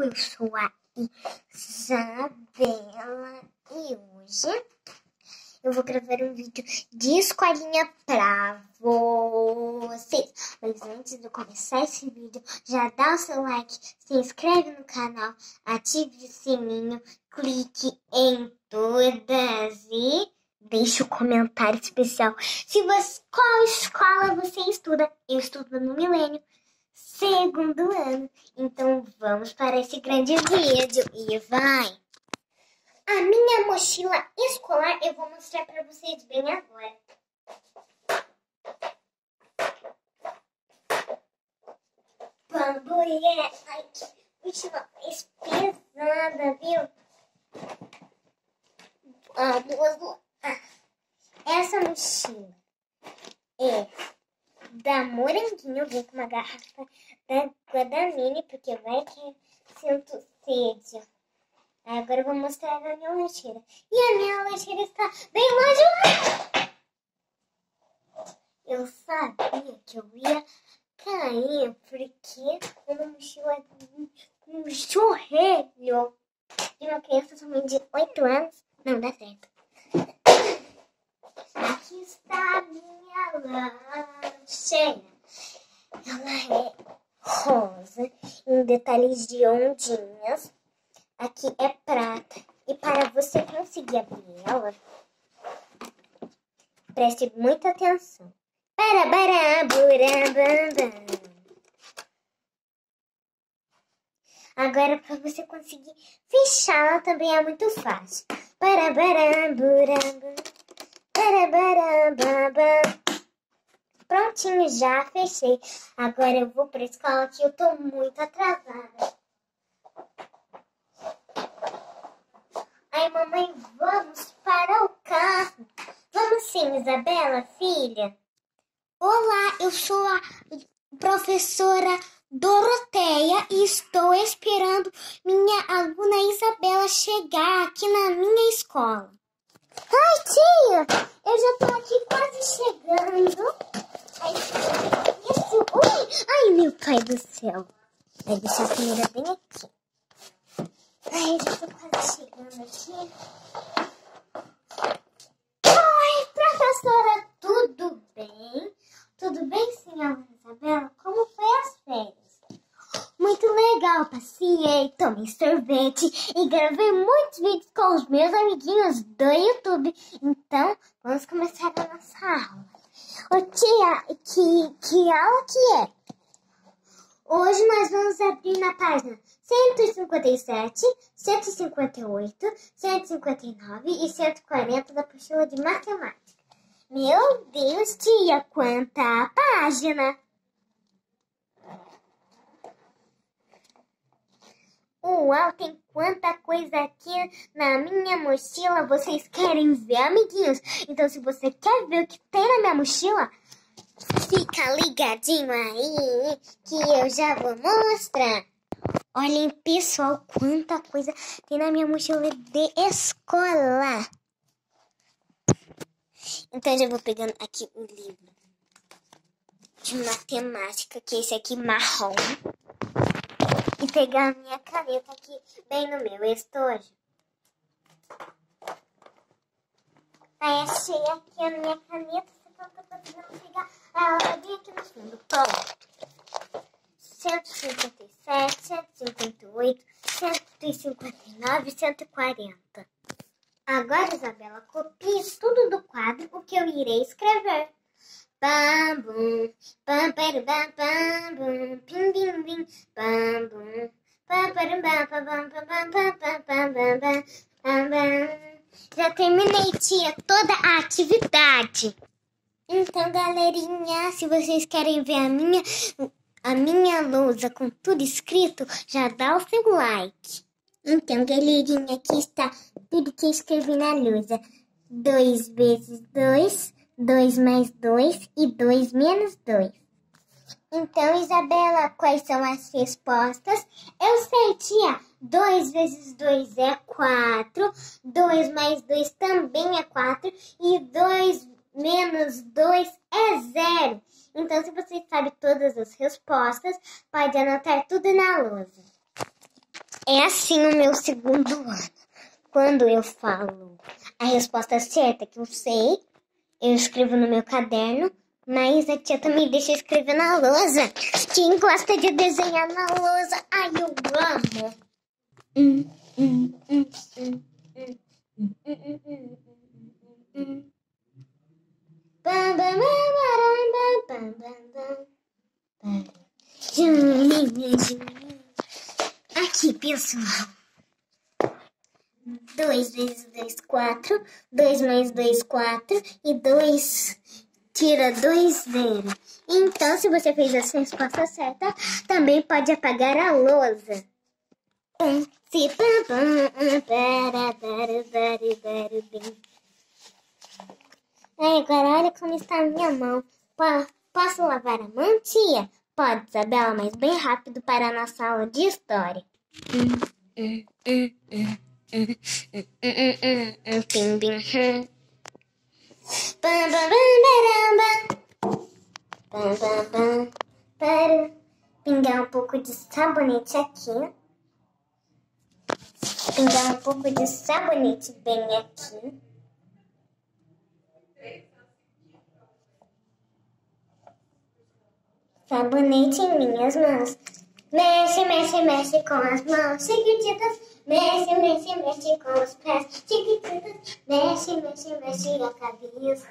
eu sou a Isabela e hoje eu vou gravar um vídeo de escolinha pra vocês. Mas antes de eu começar esse vídeo, já dá o seu like, se inscreve no canal, ative o sininho, clique em todas e deixe um comentário especial. Qual escola você estuda? Eu estudo no Milênio, segundo ano. Então vamos para esse grande vídeo e vai! A minha mochila escolar eu vou mostrar para vocês bem agora. Bambolê, ai que mochila mais pesada, viu? Vamos lá. Essa mochila é da Moranguinho, vem com uma garrafa d'água da Mini, porque vai que sinto sede. Agora eu vou mostrar a minha lancheira. E a minha lancheira está bem longe. Eu sabia que eu ia cair, porque uma mochila um churrelho de uma criança somente de 8 anos. Não dá certo. Aqui está a minha lancheira. Ela é rosa, em detalhes de ondinhas. Aqui é prata. E para você conseguir abrir ela, preste muita atenção. Agora, para você conseguir fechá-la também é muito fácil. Prontinho, já fechei. Agora eu vou para a escola que eu tô muito atrasada. Ai, mamãe, vamos para o carro. Vamos sim, Isabela, filha. Olá, eu sou a professora Doroteia e estou esperando minha aluna Isabela chegar aqui na minha escola. Ai, tia, eu já tô aqui quase chegando. Ai, meu pai do céu. Vai deixar a câmera bem aqui. Ai, já tô quase chegando aqui. Oi, professora, tudo bem? Tudo bem, senhora Isabela? Como foi as férias? Muito legal, passeei, tomei sorvete e gravei muitos vídeos com os meus amiguinhos do YouTube. Então, vamos começar a nossa aula. Ô tia, que aula que é? Hoje nós vamos abrir na página 157, 158, 159 e 140 da apostila de matemática. Meu Deus, tia, quanta página! Uau, tem quanta coisa aqui na minha mochila. Vocês querem ver, amiguinhos? Então, se você quer ver o que tem na minha mochila, fica ligadinho aí, que eu já vou mostrar. Olhem, pessoal, quanta coisa tem na minha mochila de escola. Então, eu já vou pegando aqui o livro de matemática, que é esse aqui marrom. E pegar a minha caneta aqui, bem no meu estojo. Aí, achei aqui a minha caneta, só que eu tô conseguindo pegar ela bem aqui no fundo. Pronto. 157, 158, 159, 140. Agora, Isabela, copie tudo do quadro o que eu irei escrever. Bam, bum, bam, bam, bam, bam, bum, pim, bim, bim, bam, bum, bam, bam, bam, bam, bam, bam, bam, bam, bam, bam, bam. Já terminei, tia, toda a atividade. Então, galerinha, se vocês querem ver a minha lousa com tudo escrito, já dá o seu like. Então, galerinha, aqui está tudo que eu escrevi na lousa. 2 vezes 2, 2 mais 2 e 2 menos 2. Então, Isabela, quais são as respostas? Eu sei, tia. 2 vezes 2 é 4. 2 mais 2 também é 4. E 2 menos 2 é 0. Então, se você sabe todas as respostas, pode anotar tudo na lousa. É assim o meu segundo ano. Quando eu falo a resposta certa que eu sei, eu escrevo no meu caderno, mas a tia também deixa eu escrever na lousa. Quem gosta de desenhar na lousa? Ai, eu amo. Aqui, pessoal. 2 vezes 2, 4. 2 mais 2, 4. E 2 tira 2, 0. Então, se você fez essa resposta certa, também pode apagar a lousa. Agora olha como está a minha mão. Posso lavar a mão, tia? Pode, Isabela, mas bem rápido para a nossa aula de história. Para pingar um pouco de sabonete aqui. Pingar um pouco de sabonete bem aqui. Sabonete em minhas mãos. Mexe, mexe, mexe com as mãos chiquititas. Mexe, mexe, mexe com os pés chiquititas. Mexe, mexe, mexe a cabeça.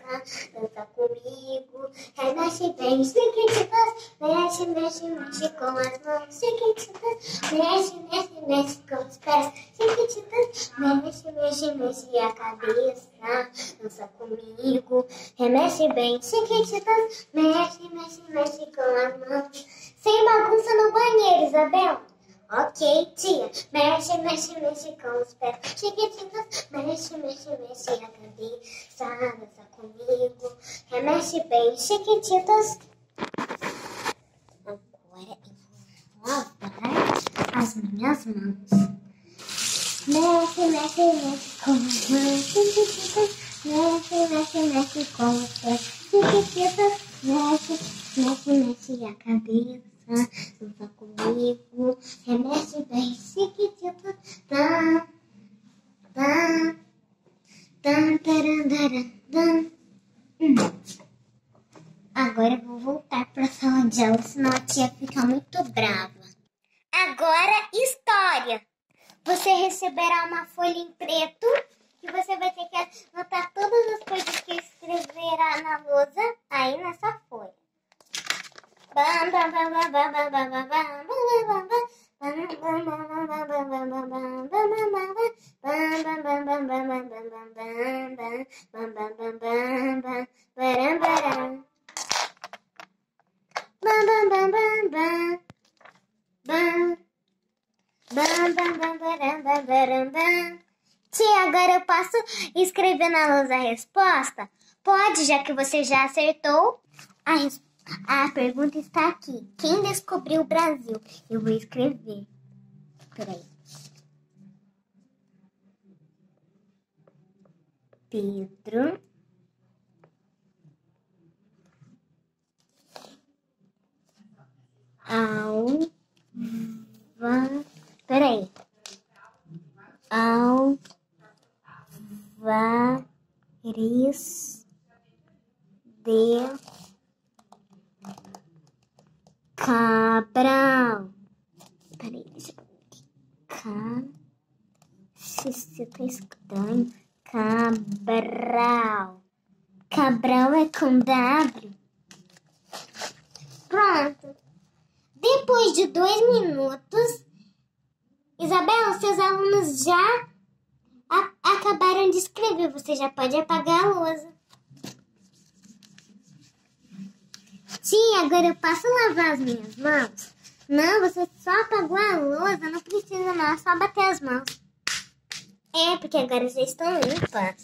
Dança comigo. Mexe bem chiquititas. Mexe, mexe, mexe com as mãos chiquititas. Mexe, mexe, mexe com os pés chiquititas. Mexe, mexe, mexe a cabeça. Dança comigo. Remexe bem chiquititas. Mexe, mexe, mexe com as mãos. Sem bagunça no banheiro, Isabel. Ok, tia. Mexe, mexe, mexe com os pés chiquititas. Mexe, mexe, mexe a cabeça. Dança comigo. Remexe bem chiquititas. Agora eu vou lavar as minhas mãos. Mexe, mexe, mexe com as mãos chiquititas. Mexe, mexe, mexe com os pés chiquititas. Mexe, mexe, mexe a cabeça. Dança comigo. Remexe bem chiquititas. Tam, tam, tam, taram, tam. Agora eu vou voltar para a sala de aula, senão a tia fica muito brava. Agora, história. Você receberá uma folha em preto e você vai ter que anotar todas as coisas que escreverá na lousa aí nessa folha. Tia, agora eu posso escrever na lousa a resposta? Pode, já que você já acertou. A pergunta está aqui. Quem descobriu o Brasil? Eu vou escrever. Peraí. Pedro Peraí. Álvares de Cabral. Peraí, deixa eu ver. Se tá estranho. Cabral. Cabral é com W. Pronto. Depois de 2 minutos, Isabela, seus alunos já acabaram de escrever. Você já pode apagar a lousa. Tia, agora eu posso lavar as minhas mãos? Não, você só apagou a lousa, não precisa não, é só bater as mãos. É, porque agora já estão limpas.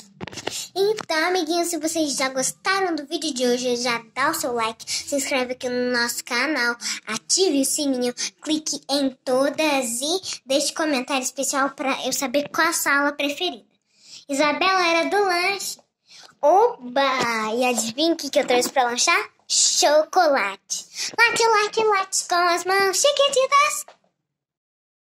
Então, amiguinhos, se vocês já gostaram do vídeo de hoje, já dá o seu like, se inscreve aqui no nosso canal, ative o sininho, clique em todas e deixe comentário especial para eu saber qual a sua aula preferida. Isabela era do lanche. Oba! E adivinha o que eu trouxe para lanchar? Chocolate. Late, late, late com as mãos chiquititas.